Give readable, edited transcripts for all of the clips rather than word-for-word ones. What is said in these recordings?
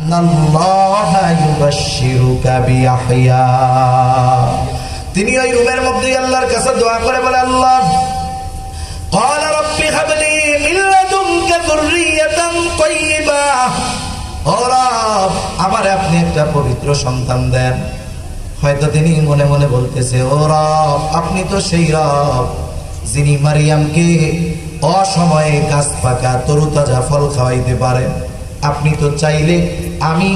আল্লাহা ইউবাশশিরুকা বিয়াহইয়া। তিনি ওই রুমের মধ্যে আল্লাহর কাছে দোয়া করে বলে, আল্লাহ ক্বালা রাব্বি হাবলি মিন লাদুনকা যুররিয়াতান তাইয়্যিবাহ। ও রব, আমারে আপনি একটা পবিত্র সন্তান দেন। হয়তো তিনি মনে মনে বলতেছে, ও রব, আপনি তো সেই রব যিনি মারিয়ামকে অসময়ে গাছ পাকা তরুতাজা ফল খাওয়াইতে পারেন। আপনি তো চাইলে, আমি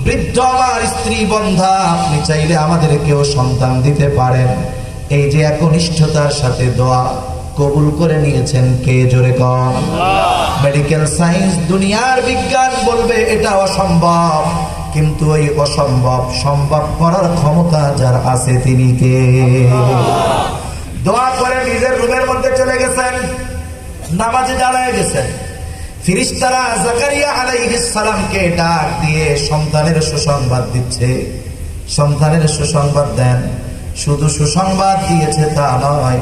বৃদ্ধ, আমার স্ত্রী বন্ধা, আপনি চাইলে আমাদেরকেও সন্তান দিতে পারেন। এই যে একনিষ্ঠতার সাথে দোয়া কবুল করে নিয়েছেন কে? জোরে কর। মেডিকেল সায়েন্স, দুনিয়ার বিজ্ঞান বলবে এটা অসম্ভব, কিন্তু ওই অসম্ভব সম্ভব করার ক্ষমতা যার আছে তিনি কে? দোয়া করে নিজের রুমের মধ্যে চলে গেছেন, নামাজে দাঁড়ায় গেছেন। ফেরেশতারা জাকারিয়া আলাইহিস সালামকে ডাক দিয়ে সন্তানের সুসংবাদ দিচ্ছে। সন্তানের সুসংবাদ দেন। শুধু সুসংবাদ দিয়েছে তা নয়,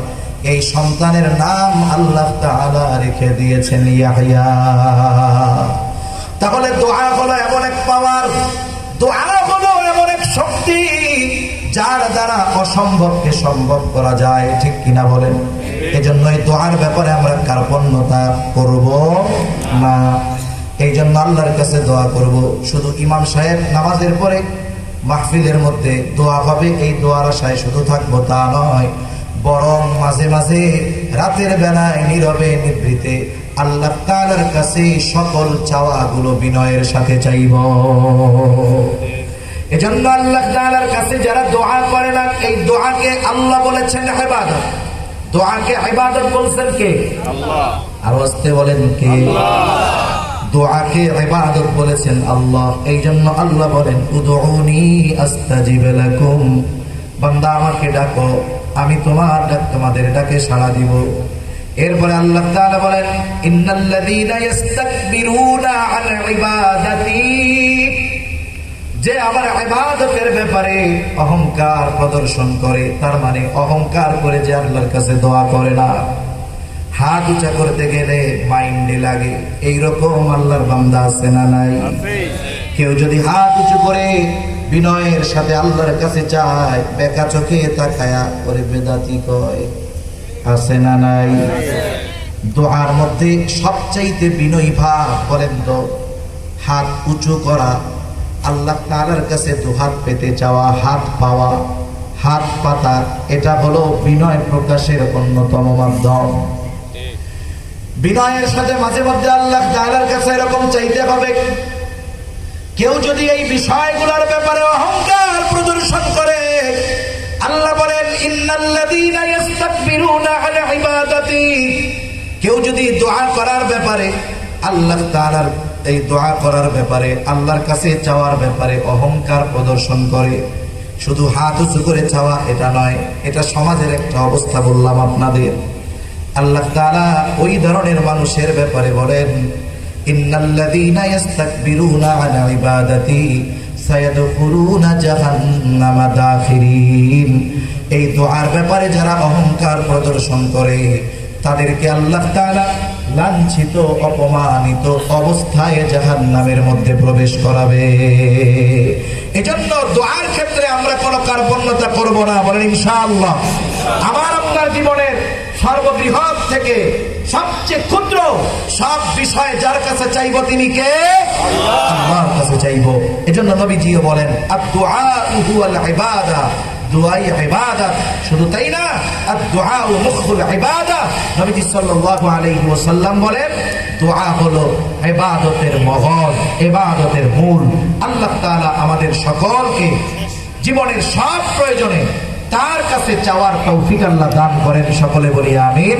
এই সন্তানের নাম আল্লাহ তাআলা রেখে দিয়েছেন ইয়াহইয়া। তাহলে দোয়া হলো এমন এক পাওয়ার, দোয়া হলো এমন এক শক্তি যার দ্বারা অসম্ভবকে সম্ভব করা যায়, ঠিক কিনা বলেন? এজন্য এই দোয়ার ব্যাপারে আমরা কার্পণ্যতা করব না। এই জন্য আল্লাহর কাছে দোয়া করব। শুধু ইমাম সাহেব নামাজের পরে মাহফিলের মধ্যে দোয়া হবে, এই দোয়ার আশায় শুধু থাকবো তা নয়, বরং মাঝে মাঝে রাতের বেলায় নীরবে নিভৃতে আল্লাহ তাআলার কাছে সকল চাওয়াগুলো বিনয়ের সাথে চাইব। এজন্য আল্লাহ তাআলার কাছে যারা দোয়া করে না, এই দোয়াকে আল্লাহ বলেছেন ইবাদত। দোয়াকে ইবাদত বলছেন কে? আল্লাহ। আর আস্তে বলেন কে? আল্লাহ। দোয়াকে ইবাদত বলেছেন আল্লাহ। এই জন্য আল্লাহ বলেন, উদউনি আস্তাজিব লাকুম। বান্দা আমাকে ডাকো, আমি তোমাদের ডাকে সাড়া দিব। এরপরে আল্লাহ তাআলা বলেন, ইন্নাল্লাযীনা ইস্তাকবিরুনা আন ইবাদাতি, যে আমার ইবাদতের ব্যাপারে অহংকার প্রদর্শন করে, তার মানে অহংকার করে যে আল্লাহর কাছে দোয়া করে না, হাত উঁচা করতে গেলে মাইন্ডে লাগে, এইরকম আল্লাহর বান্দা আছে না নাই? কেউ যদি হাত উঁচু করে বিনয়ের সাথে আল্লাহর কাছে চায়, বেকা চোখে তাকায়া করে বেদাতি কয়, আছে না নাই? দোয়ার মধ্যে সবচাইতে বিনয়ী ভাব বলেন তো হাত উঁচু করা, আল্লাহ তাআলার কাছে দুহাত পেতে চাওয়া, হাত পাওয়া, হাত পাতা, এটা হলো বিনয় প্রকাশের অন্যতম মাধ্যম। বিনয়ের সাথে মাঝে মধ্যে আল্লাহ তাআলার কাছে এরকম চাইতে হবে। কেউ যদি এই বিষয়গুলোর ব্যাপারে অহংকার প্রদর্শন করে, আল্লাহ বলেন, ইন্নাল্লাযীনা ইস্তাকবিরুনা আন ইবাদাতি, কেউ যদি দোয়া করার ব্যাপারে, আল্লাহ তাআলার এই দোয়া করার ব্যাপারে, আল্লাহর কাছে চাওয়ার ব্যাপারে অহংকার প্রদর্শন করে, শুধু হাত উঁচু করে চাওয়া এটা নয়, এটা সমাজের একটা অবস্থা বললাম আপনাদের। আল্লাহ তাআলা ওই ধরনের মানুষের ব্যাপারে বলেন, ইন্নাল্লাযীনা ইস্তাকবিরুনা আন ইবাদাতি সায়াদখুলুনা জাহান্নামা দাখিরিন। এই দোয়ার ব্যাপারে যারা অহংকার প্রদর্শন করে, তাদেরকে আল্লাহ তাআলা লাঞ্ছিত, অপমানিত অবস্থায় জাহান্নামের মধ্যে প্রবেশ করাবে। এজন্য দোয়ার ক্ষেত্রে আমরা কোনো কার্পণ্যতা করব না, বলেন ইনশাআল্লাহ। আমার আপনার জীবনের সর্ববৃহৎ থেকে সবচেয়ে ক্ষুদ্র সব বিষয় যার কাছে চাইব তিনি কে? আল্লাহর কাছে চাইব। এজন্য নবীজিও বলেন, আদ-দুআউ হুয়াল ইবাদা, দুআই ইবাদত। শুধু তাই না, আদ-দুআউ মুখুল ইবাদা। নবীজি সাল্লাল্লাহু আলাইহি ওয়াসাল্লাম বলেন, দোয়া হলো ইবাদতের মগজ, ইবাদতের মূল। আল্লাহ তাআলা আমাদের সকলকে জীবনের সব প্রয়োজনে তার কাছে চাওয়ার তৌফিক আল্লাহ দান করেন। সকলে বলি আমিন।